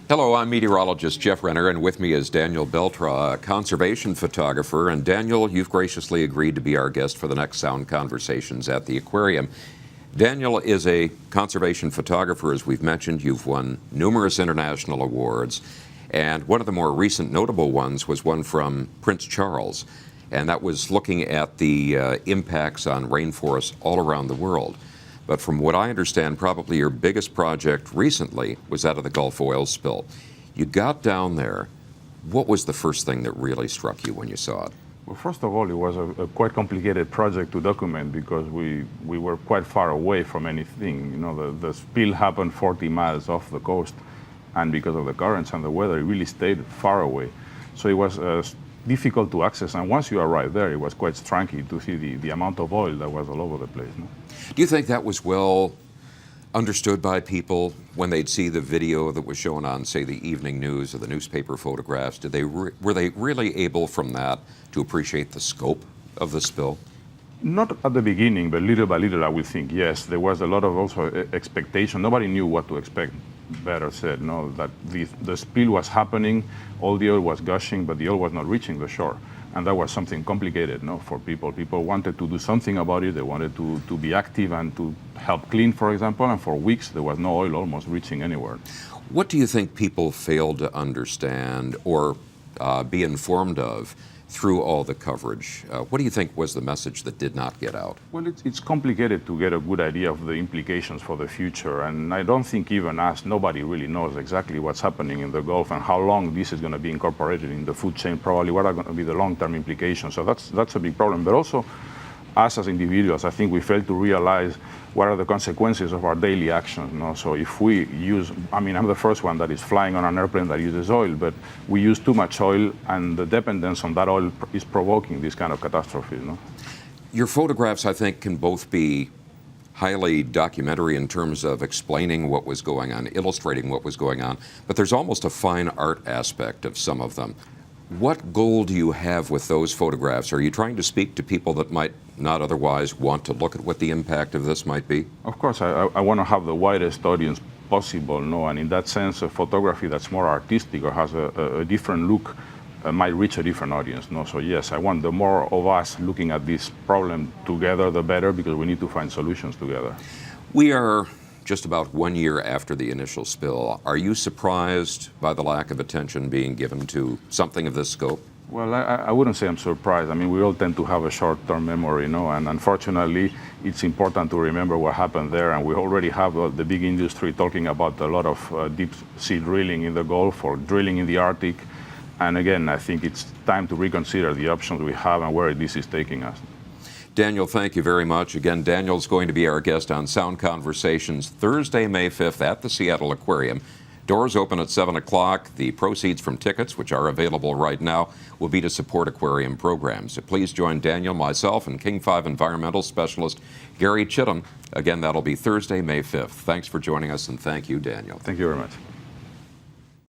Hello, I'm meteorologist Jeff Renner, and with me is Daniel Beltra, a conservation photographer. And Daniel, you've graciously agreed to be our guest for the next Sound Conversations at the aquarium. Daniel is a conservation photographer, as we've mentioned. You've won numerous international awards, and one of the more recent notable ones was one from Prince Charles, and that was looking at the impacts on rainforests all around the world. But from what I understand, probably your biggest project recently was out of the Gulf oil spill. You got down there. What was the first thing that really struck you when you saw it? Well, first of all, it was a quite complicated project to document because we were quite far away from anything. You know, the spill happened 40 miles off the coast, and because of the currents and the weather, it really stayed far away. So it was difficult to access, and once you arrived there, it was quite stranky to see the amount of oil that was all over the place. No? Do you think that was well understood by people when they'd see the video that was shown on, say, the evening news or the newspaper photographs? Were they really able from that to appreciate the scope of the spill? Not at the beginning, but little by little, I would think, yes. There was a lot of also expectation. Nobody knew what to expect. Better said, no, that the spill was happening, all the oil was gushing, but the oil was not reaching the shore. And that was something complicated, no, for people. People wanted to do something about it. They wanted to be active and to help clean, for example, and for weeks there was no oil almost reaching anywhere. What do you think people failed to understand or be informed of through all the coverage? What do you think was the message that did not get out? Well, it's complicated to get a good idea of the implications for the future, and I don't think even us, nobody really knows exactly what's happening in the Gulf and how long this is going to be incorporated in the food chain, probably what are going to be the long-term implications. So that's a big problem. But also, us as individuals, I think we fail to realize what are the consequences of our daily actions. No? So if we use, I mean, I'm the first one that is flying on an airplane that uses oil, but we use too much oil, and the dependence on that oil is provoking this kind of catastrophes. No? Your photographs, I think, can both be highly documentary in terms of explaining what was going on, illustrating what was going on, but there's almost a fine art aspect of some of them. What goal do you have with those photographs? Are you trying to speak to people that might not otherwise want to look at what the impact of this might be? Of course, I want to have the widest audience possible, no? And in that sense, a photography that's more artistic or has a different look might reach a different audience, no? So yes, I want the more of us looking at this problem together, the better, because we need to find solutions together. We are just about 1 year after the initial spill. Are you surprised by the lack of attention being given to something of this scope? Well, I wouldn't say I'm surprised. I mean, we all tend to have a short-term memory, you know, and unfortunately, it's important to remember what happened there. And we already have the big industry talking about a lot of deep-sea drilling in the Gulf or drilling in the Arctic. And again, I think it's time to reconsider the options we have and where this is taking us. Daniel, thank you very much. Again, Daniel's going to be our guest on Sound Conversations Thursday, May 5th at the Seattle Aquarium. Doors open at 7 o'clock. The proceeds from tickets, which are available right now, will be to support aquarium programs. So please join Daniel, myself, and King 5 environmental specialist Gary Chittum. Again, that'll be Thursday, May 5th. Thanks for joining us, and thank you, Daniel. Thank you very much.